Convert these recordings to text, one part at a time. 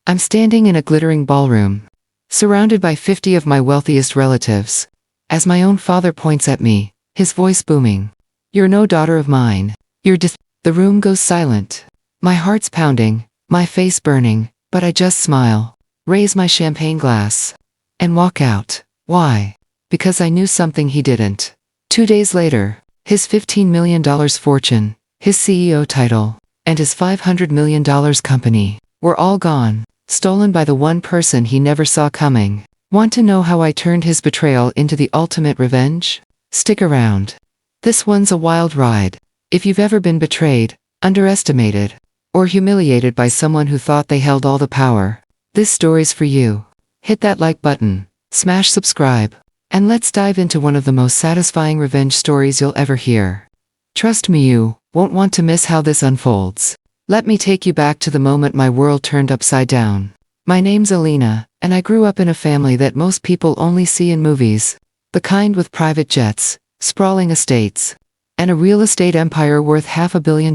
I'm standing in a glittering ballroom, surrounded by 50 of my wealthiest relatives, as my own father points at me, his voice booming. "You're no daughter of mine. You're dis—" The room goes silent. My heart's pounding, my face burning, but I just smile, raise my champagne glass, and walk out. Why? Because I knew something he didn't. 2 days later, his $15 million fortune, his CEO title, and his $500 million company were all gone, stolen by the one person he never saw coming. Want to know how I turned his betrayal into the ultimate revenge? Stick around. This one's a wild ride. If you've ever been betrayed, underestimated, or humiliated by someone who thought they held all the power, this story's for you. Hit that like button, smash subscribe, and let's dive into one of the most satisfying revenge stories you'll ever hear. Trust me, you won't want to miss how this unfolds. Let me take you back to the moment my world turned upside down. My name's Alina, and I grew up in a family that most people only see in movies. The kind with private jets, sprawling estates, and a real estate empire worth $500 million.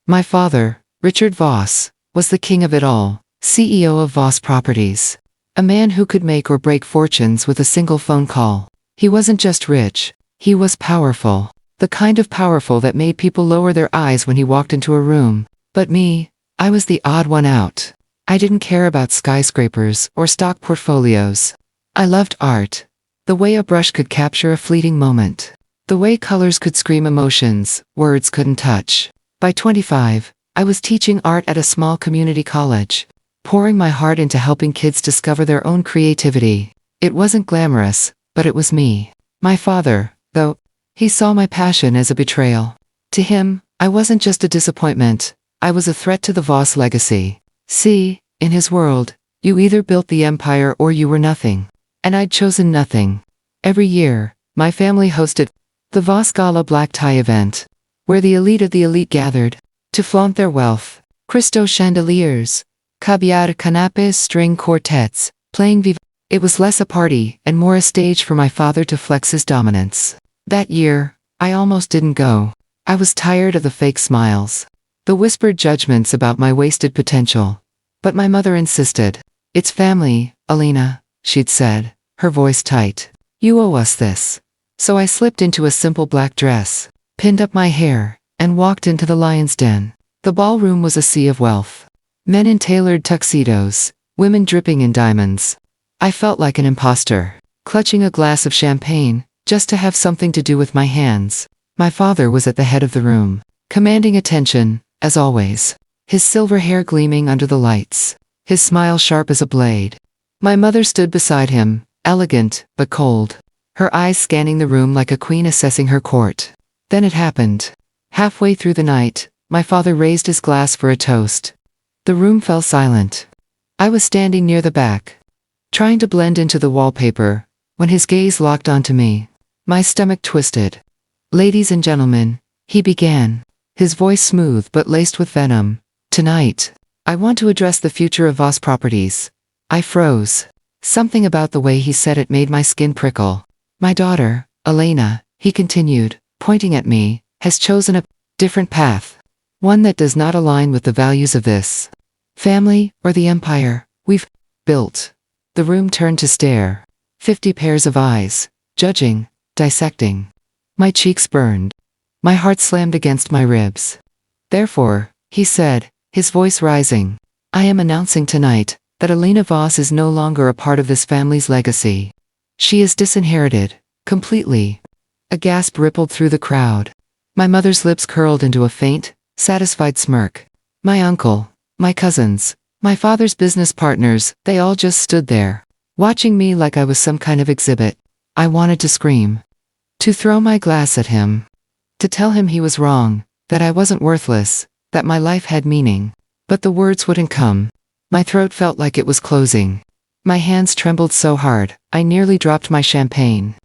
My father, Richard Voss, was the king of it all, CEO of Voss Properties. A man who could make or break fortunes with a single phone call. He wasn't just rich, he was powerful. The kind of powerful that made people lower their eyes when he walked into a room. But me, I was the odd one out. I didn't care about skyscrapers or stock portfolios. I loved art. The way a brush could capture a fleeting moment. The way colors could scream emotions words couldn't touch. By 25, I was teaching art at a small community college, pouring my heart into helping kids discover their own creativity. It wasn't glamorous, but it was me. My father, though, he saw my passion as a betrayal. To him, I wasn't just a disappointment, I was a threat to the Voss legacy. See, in his world, you either built the empire or you were nothing. And I'd chosen nothing. Every year, my family hosted the Voss Gala black tie event, where the elite of the elite gathered to flaunt their wealth. Christo chandeliers, caviar canapes, string quartets, playing viva. It was less a party and more a stage for my father to flex his dominance. That year, I almost didn't go. I was tired of the fake smiles, the whispered judgments about my wasted potential. But my mother insisted. "It's family, Alina," she'd said, her voice tight. "You owe us this." So I slipped into a simple black dress, pinned up my hair, and walked into the lion's den. The ballroom was a sea of wealth. Men in tailored tuxedos, women dripping in diamonds. I felt like an imposter, clutching a glass of champagne, just to have something to do with my hands. My father was at the head of the room, commanding attention, as always. His silver hair gleaming under the lights, his smile sharp as a blade. My mother stood beside him, elegant, but cold, her eyes scanning the room like a queen assessing her court. Then it happened. Halfway through the night, my father raised his glass for a toast. The room fell silent. I was standing near the back, trying to blend into the wallpaper, when his gaze locked onto me. My stomach twisted. "Ladies and gentlemen," he began, his voice smooth but laced with venom. "Tonight, I want to address the future of Voss Properties." I froze. Something about the way he said it made my skin prickle. "My daughter, Elena," he continued, pointing at me, "has chosen a different path. One that does not align with the values of this family or the empire we've built." The room turned to stare. 50 pairs of eyes, judging, dissecting. My cheeks burned. My heart slammed against my ribs. "Therefore," he said, his voice rising, "I am announcing tonight that Alina Voss is no longer a part of this family's legacy. She is disinherited, completely." A gasp rippled through the crowd. My mother's lips curled into a faint, satisfied smirk. My uncle, my cousins, my father's business partners, they all just stood there, watching me like I was some kind of exhibit. I wanted to scream. To throw my glass at him. To tell him he was wrong, that I wasn't worthless, that my life had meaning. But the words wouldn't come. My throat felt like it was closing. My hands trembled so hard, I nearly dropped my champagne.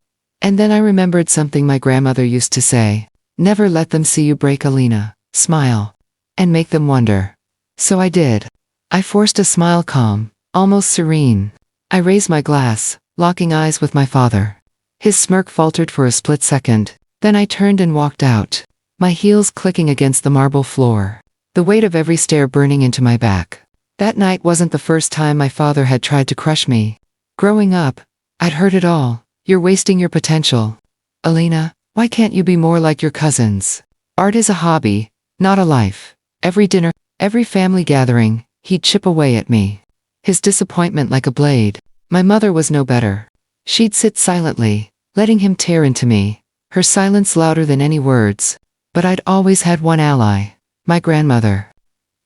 And then I remembered something my grandmother used to say. "Never let them see you break, Alina. Smile. And make them wonder." So I did. I forced a smile, calm, almost serene. I raised my glass, locking eyes with my father. His smirk faltered for a split second. Then I turned and walked out, my heels clicking against the marble floor, the weight of every stare burning into my back. That night wasn't the first time my father had tried to crush me. Growing up, I'd heard it all. You're wasting your potential. Alina, why can't you be more like your cousins? Art is a hobby, not a life. Every dinner, every family gathering, he'd chip away at me. His disappointment like a blade. My mother was no better. She'd sit silently, letting him tear into me, her silence louder than any words. But I'd always had one ally. My grandmother.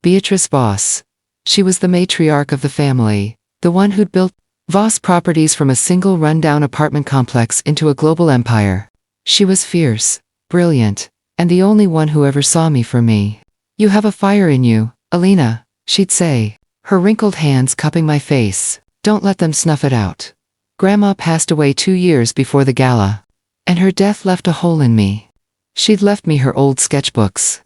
Beatrice Voss. She was the matriarch of the family, the one who'd built Voss Properties from a single rundown apartment complex into a global empire. She was fierce, brilliant, and the only one who ever saw me for me. You have a fire in you, Alina, she'd say, her wrinkled hands cupping my face. Don't let them snuff it out. Grandma passed away 2 years before the gala, and her death left a hole in me. She'd left me her old sketchbooks,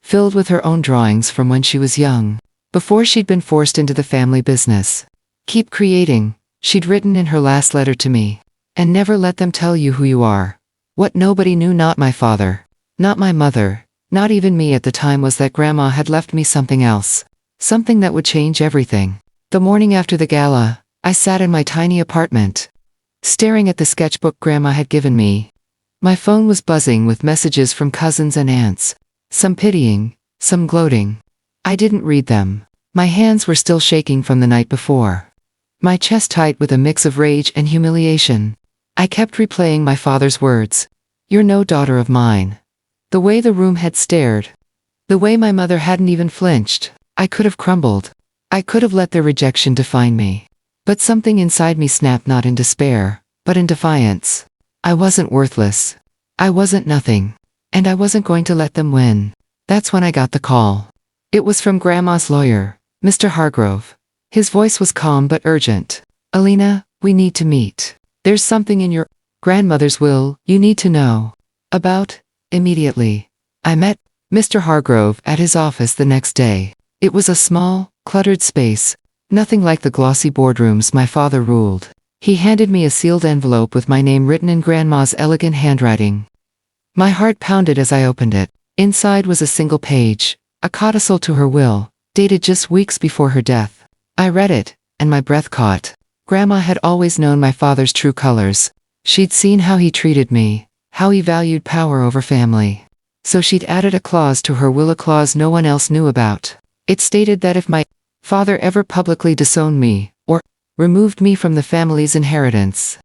filled with her own drawings from when she was young, before she'd been forced into the family business. Keep creating, she'd written in her last letter to me, and never let them tell you who you are. What nobody knew, not my father, not my mother, not even me at the time, was that Grandma had left me something else, something that would change everything. The morning after the gala, I sat in my tiny apartment, staring at the sketchbook Grandma had given me. My phone was buzzing with messages from cousins and aunts, some pitying, some gloating. I didn't read them. My hands were still shaking from the night before, my chest tight with a mix of rage and humiliation. I kept replaying my father's words. You're no daughter of mine. The way the room had stared, the way my mother hadn't even flinched. I could have crumbled. I could have let their rejection define me. But something inside me snapped, not in despair, but in defiance. I wasn't worthless. I wasn't nothing. And I wasn't going to let them win. That's when I got the call. It was from Grandma's lawyer, Mr. Hargrove. His voice was calm but urgent. Alina, we need to meet. There's something in your grandmother's will you need to know about immediately. I met Mr. Hargrove at his office the next day. It was a small, cluttered space, nothing like the glossy boardrooms my father ruled. He handed me a sealed envelope with my name written in Grandma's elegant handwriting. My heart pounded as I opened it. Inside was a single page, a codicil to her will, dated just weeks before her death. I read it, and my breath caught. Grandma had always known my father's true colors. She'd seen how he treated me, how he valued power over family. So she'd added a clause to her will, a clause no one else knew about. It stated that if my father ever publicly disowned me, or removed me from the family's inheritance,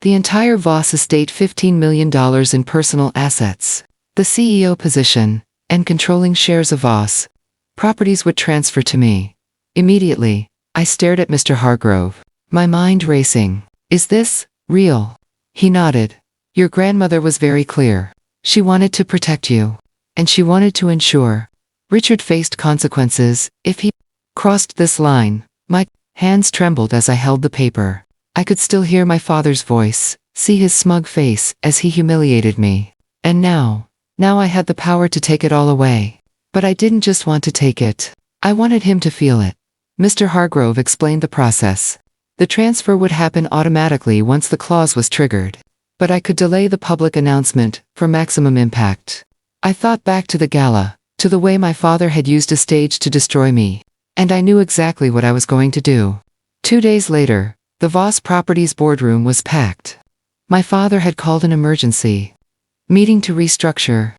the entire Voss estate, $15 million in personal assets, the CEO position, and controlling shares of Voss Properties would transfer to me. Immediately, I stared at Mr. Hargrove, my mind racing. Is this real? He nodded. Your grandmother was very clear. She wanted to protect you. And she wanted to ensure Richard faced consequences if he crossed this line. My hands trembled as I held the paper. I could still hear my father's voice, see his smug face as he humiliated me. And now I had the power to take it all away. But I didn't just want to take it. I wanted him to feel it. Mr. Hargrove explained the process. The transfer would happen automatically once the clause was triggered. But I could delay the public announcement for maximum impact. I thought back to the gala, to the way my father had used a stage to destroy me. And I knew exactly what I was going to do. 2 days later, the Voss Properties boardroom was packed. My father had called an emergency meeting to restructure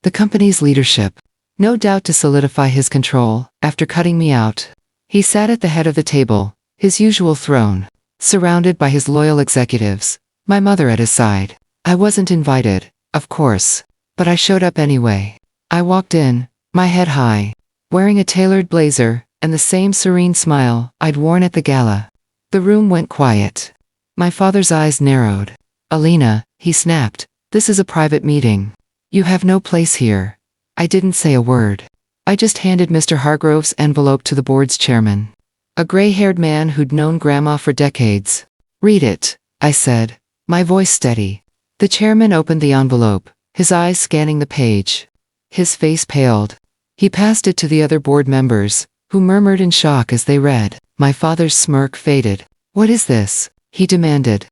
the company's leadership. No doubt to solidify his control. After cutting me out, he sat at the head of the table, his usual throne, surrounded by his loyal executives, my mother at his side. I wasn't invited, of course, but I showed up anyway. I walked in, my head high, wearing a tailored blazer and the same serene smile I'd worn at the gala. The room went quiet. My father's eyes narrowed. Alina, he snapped, this is a private meeting. You have no place here. I didn't say a word. I just handed Mr. Hargrove's envelope to the board's chairman, a gray-haired man who'd known Grandma for decades. Read it, I said, my voice steady. The chairman opened the envelope, his eyes scanning the page. His face paled. He passed it to the other board members, who murmured in shock as they read. My father's smirk faded. What is this? He demanded.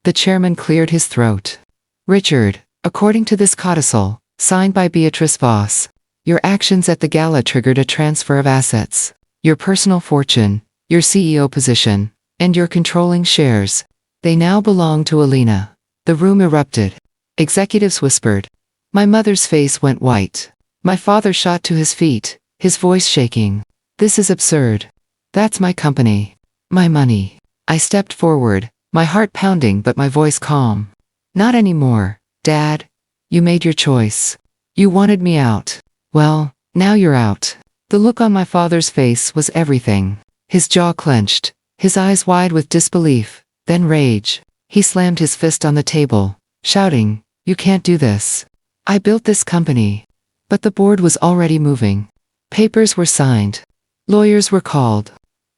The chairman cleared his throat. Richard, according to this codicil, signed by Beatrice Voss, your actions at the gala triggered a transfer of assets. your personal fortune, your CEO position, and your controlling shares. They now belong to Alina. The room erupted. Executives whispered. My mother's face went white. My father shot to his feet, his voice shaking. This is absurd. That's my company. My money. I stepped forward, my heart pounding but my voice calm. Not anymore, Dad. You made your choice. You wanted me out. Well, now you're out. The look on my father's face was everything. His jaw clenched, his eyes wide with disbelief, then rage. He slammed his fist on the table, shouting, You can't do this. I built this company. But the board was already moving. Papers were signed. Lawyers were called.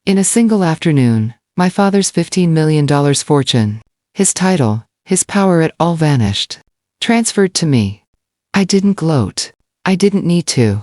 In a single afternoon, my father's $15 million fortune, his title, his power, it all vanished. Transferred to me. I didn't gloat. I didn't need to.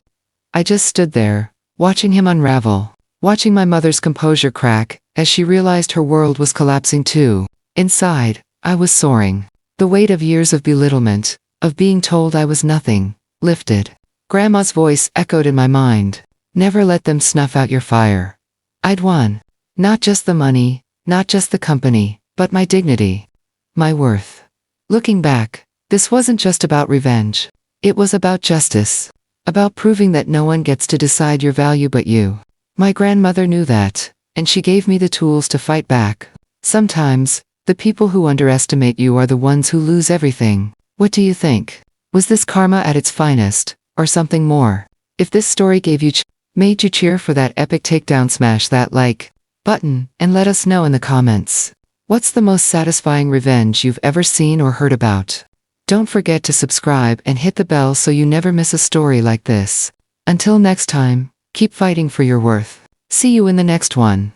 I just stood there, watching him unravel, watching my mother's composure crack, as she realized her world was collapsing too. Inside, I was soaring. The weight of years of belittlement, of being told I was nothing, lifted. Grandma's voice echoed in my mind. Never let them snuff out your fire. I'd won. Not just the money, not just the company, but my dignity. My worth. Looking back, this wasn't just about revenge. It was about justice. About proving that no one gets to decide your value but you. My grandmother knew that, and she gave me the tools to fight back. Sometimes, the people who underestimate you are the ones who lose everything. What do you think? Was this karma at its finest, or something more? If this story made you cheer for that epic takedown, smash that like button, and let us know in the comments. What's the most satisfying revenge you've ever seen or heard about? Don't forget to subscribe and hit the bell so you never miss a story like this. Until next time, keep fighting for your worth. See you in the next one.